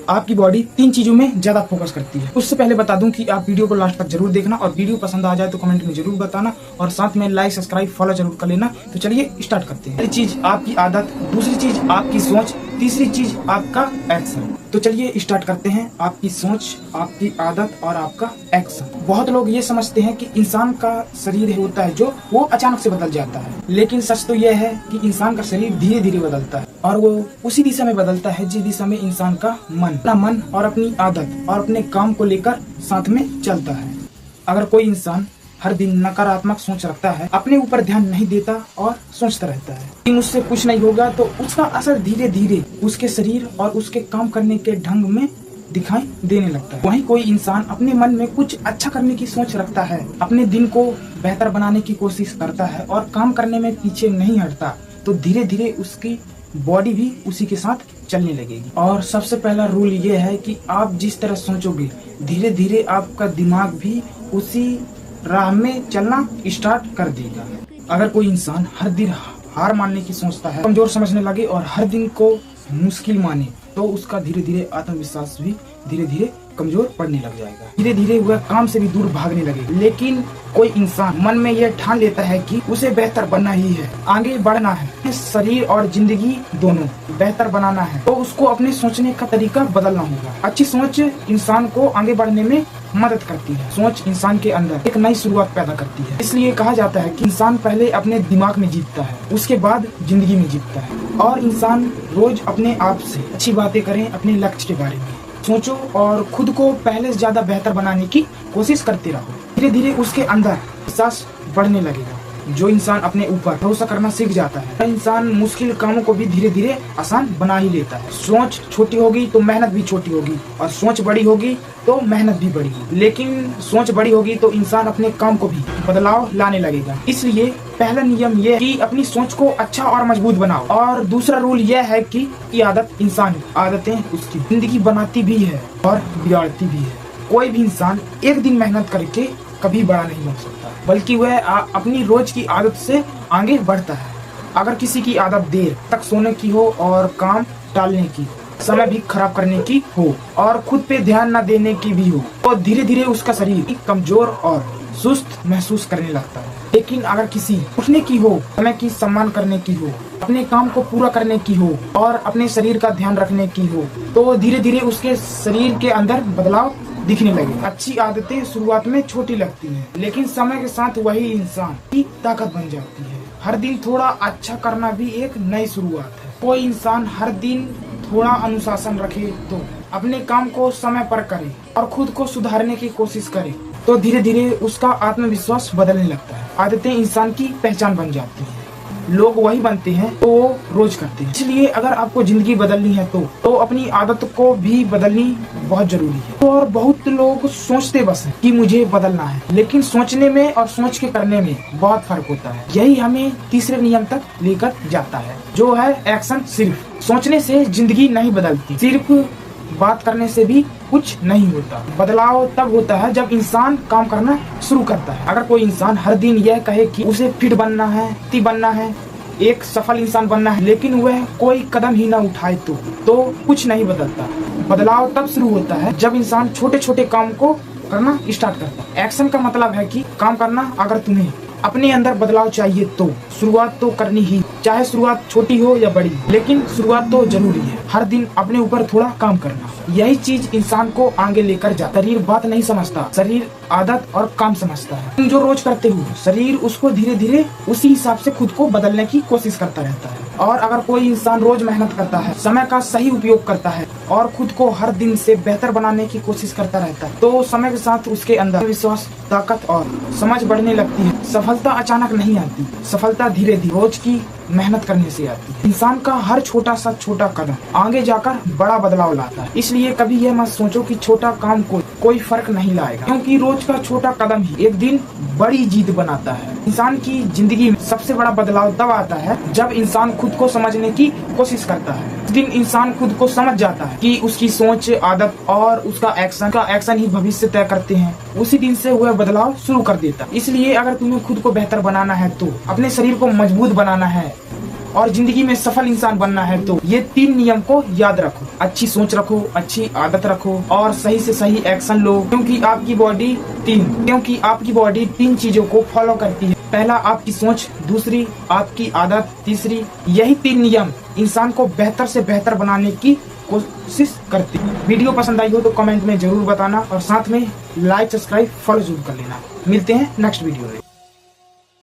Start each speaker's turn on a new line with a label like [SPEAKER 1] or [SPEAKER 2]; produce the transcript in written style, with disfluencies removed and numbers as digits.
[SPEAKER 1] आपकी बॉडी 3 चीजों में ज्यादा फोकस करती है। उससे पहले बता दूं कि आप वीडियो को लास्ट तक जरूर देखना और वीडियो पसंद आ जाए तो कमेंट में जरूर बताना और साथ में लाइक सब्सक्राइब फॉलो जरूर कर लेना। तो चलिए स्टार्ट करते हैं। पहली चीज आपकी आदत, दूसरी चीज आपकी सोच, तीसरी चीज आपका एक्शन। तो चलिए स्टार्ट करते हैं। आपकी सोच, आपकी आदत और आपका एक्शन। बहुत लोग ये समझते हैं कि इंसान का शरीर होता है जो वो अचानक से बदल जाता है, लेकिन सच तो यह है कि इंसान का शरीर धीरे धीरे बदलता है और वो उसी दिशा में बदलता है जिस दिशा में इंसान का अपना मन और अपनी आदत और अपने काम को लेकर साथ में चलता है। अगर कोई इंसान हर दिन नकारात्मक सोच रखता है, अपने ऊपर ध्यान नहीं देता और सोचता रहता है कि मुझसे कुछ नहीं होगा, तो उसका असर धीरे धीरे उसके शरीर और उसके काम करने के ढंग में दिखाई देने लगता है। वहीं कोई इंसान अपने मन में कुछ अच्छा करने की सोच रखता है, अपने दिन को बेहतर बनाने की कोशिश करता है और काम करने में पीछे नहीं हटता, तो धीरे धीरे उसकी बॉडी भी उसी के साथ चलने लगेगी। और सबसे पहला रूल ये है कि आप जिस तरह सोचोगे धीरे धीरे आपका दिमाग भी उसी राह में चलना स्टार्ट कर देगा। अगर कोई इंसान हर दिन हार मानने की सोचता है, कमजोर समझने लगे और हर दिन को मुश्किल माने, तो उसका धीरे धीरे आत्मविश्वास भी धीरे धीरे कमजोर पड़ने लग जाएगा। धीरे धीरे वह काम से भी दूर भागने लगेगा। लेकिन कोई इंसान मन में यह ठान लेता है कि उसे बेहतर बनना ही है, आगे बढ़ना है, शरीर और जिंदगी दोनों बेहतर बनाना है, तो उसको अपने सोचने का तरीका बदलना होगा। अच्छी सोच इंसान को आगे बढ़ने में मदद करती है। सोच इंसान के अंदर एक नई शुरुआत पैदा करती है। इसलिए कहा जाता है कि इंसान पहले अपने दिमाग में जीतता है, उसके बाद जिंदगी में जीतता है। और इंसान रोज अपने आप से अच्छी बातें करें, अपने लक्ष्य के बारे में सोचो और खुद को पहले से ज्यादा बेहतर बनाने की कोशिश करते रहो। धीरे धीरे उसके अंदर विश्वास बढ़ने लगेगा। जो इंसान अपने ऊपर भरोसा करना सीख जाता है, वह इंसान मुश्किल कामों को भी धीरे धीरे आसान बना ही लेता है। सोच छोटी होगी तो मेहनत भी छोटी होगी और सोच बड़ी होगी तो मेहनत भी बड़ी होगी। लेकिन सोच बड़ी होगी तो इंसान अपने काम को भी बदलाव लाने लगेगा। इसलिए पहला नियम यह है कि अपनी सोच को अच्छा और मजबूत बनाओ। और दूसरा रूल यह है कि आदत इंसान, आदतें उसकी जिंदगी बनाती भी है और बिगाड़ती भी है। कोई भी इंसान एक दिन मेहनत करके कभी बड़ा नहीं बन सकता, बल्कि वह अपनी रोज की आदत से आगे बढ़ता है। अगर किसी की आदत देर तक सोने की हो और काम टालने की, समय भी खराब करने की हो और खुद पे ध्यान न देने की भी हो, तो धीरे धीरे उसका शरीर कमजोर और सुस्त महसूस करने लगता है। लेकिन अगर किसी उठने की हो, समय की सम्मान करने की हो, अपने काम को पूरा करने की हो और अपने शरीर का ध्यान रखने की हो, तो धीरे धीरे उसके शरीर के अंदर बदलाव दिखने लगे। अच्छी आदतें शुरुआत में छोटी लगती हैं, लेकिन समय के साथ वही इंसान की ताकत बन जाती है। हर दिन थोड़ा अच्छा करना भी एक नई शुरुआत है। कोई इंसान हर दिन थोड़ा अनुशासन रखे, तो अपने काम को समय पर करे और खुद को सुधारने की कोशिश करे, तो धीरे धीरे उसका आत्मविश्वास बदलने लगता है। आदतें इंसान की पहचान बन जाती हैं। लोग वही बनते हैं तो वो रोज करते हैं। इसलिए अगर आपको जिंदगी बदलनी है तो अपनी आदत को भी बदलनी बहुत जरूरी है। और बहुत लोग सोचते बस हैं कि मुझे बदलना है, लेकिन सोचने में और सोच के करने में बहुत फर्क होता है। यही हमें तीसरे नियम तक लेकर जाता है, जो है एक्शन। सिर्फ सोचने से जिंदगी नहीं बदलती, सिर्फ बात करने से भी कुछ नहीं होता। बदलाव तब होता है जब इंसान काम करना शुरू करता है। अगर कोई इंसान हर दिन यह कहे कि उसे फिट बनना है, ती बनना है, एक सफल इंसान बनना है, लेकिन वह कोई कदम ही ना उठाए, तो कुछ नहीं बदलता। बदलाव तब शुरू होता है जब इंसान छोटे छोटे काम को करना स्टार्ट करता है। एक्शन का मतलब है कि काम करना। अगर तुम्हें अपने अंदर बदलाव चाहिए तो शुरुआत तो करनी ही, चाहे शुरुआत छोटी हो या बड़ी, लेकिन शुरुआत तो जरूरी है। हर दिन अपने ऊपर थोड़ा काम करना, यही चीज इंसान को आगे लेकर जाता है। शरीर बात नहीं समझता, शरीर आदत और काम समझता है। तुम जो रोज करते हो, शरीर उसको धीरे धीरे उसी हिसाब से खुद को बदलने की कोशिश करता रहता है। और अगर कोई इंसान रोज मेहनत करता है, समय का सही उपयोग करता है और खुद को हर दिन से बेहतर बनाने की कोशिश करता रहता है, तो समय के साथ उसके अंदर विश्वास, ताकत और समझ बढ़ने लगती है। सफलता अचानक नहीं आती, सफलता धीरे धीरे रोज की मेहनत करने से आती है। इंसान का हर छोटा सा छोटा कदम आगे जाकर बड़ा बदलाव लाता है। इसलिए कभी यह मत सोचो कि छोटा काम कोई फर्क नहीं लाएगा, क्योंकि रोज का छोटा कदम ही एक दिन बड़ी जीत बनाता है। इंसान की जिंदगी में सबसे बड़ा बदलाव तब आता है जब इंसान खुद को समझने की कोशिश करता है। उस दिन इंसान खुद को समझ जाता है कि उसकी सोच, आदत और उसका एक्शन ही भविष्य तय करते हैं। उसी दिन से वह बदलाव शुरू कर देता है। इसलिए अगर तुम्हें खुद को बेहतर बनाना है, तो अपने शरीर को मजबूत बनाना है, और जिंदगी में सफल इंसान बनना है तो ये 3 नियम को याद रखो। अच्छी सोच रखो, अच्छी आदत रखो और सही से सही एक्शन लो, क्योंकि आपकी बॉडी 3 चीजों को फॉलो करती है। पहला आपकी सोच, दूसरी आपकी आदत, तीसरी यही 3 नियम इंसान को बेहतर से बेहतर बनाने की कोशिश करती है। वीडियो पसंद आई हो तो कमेंट में जरूर बताना और साथ में लाइक, सब्सक्राइब, फॉलो जरूर कर लेना। मिलते हैं नेक्स्ट वीडियो में।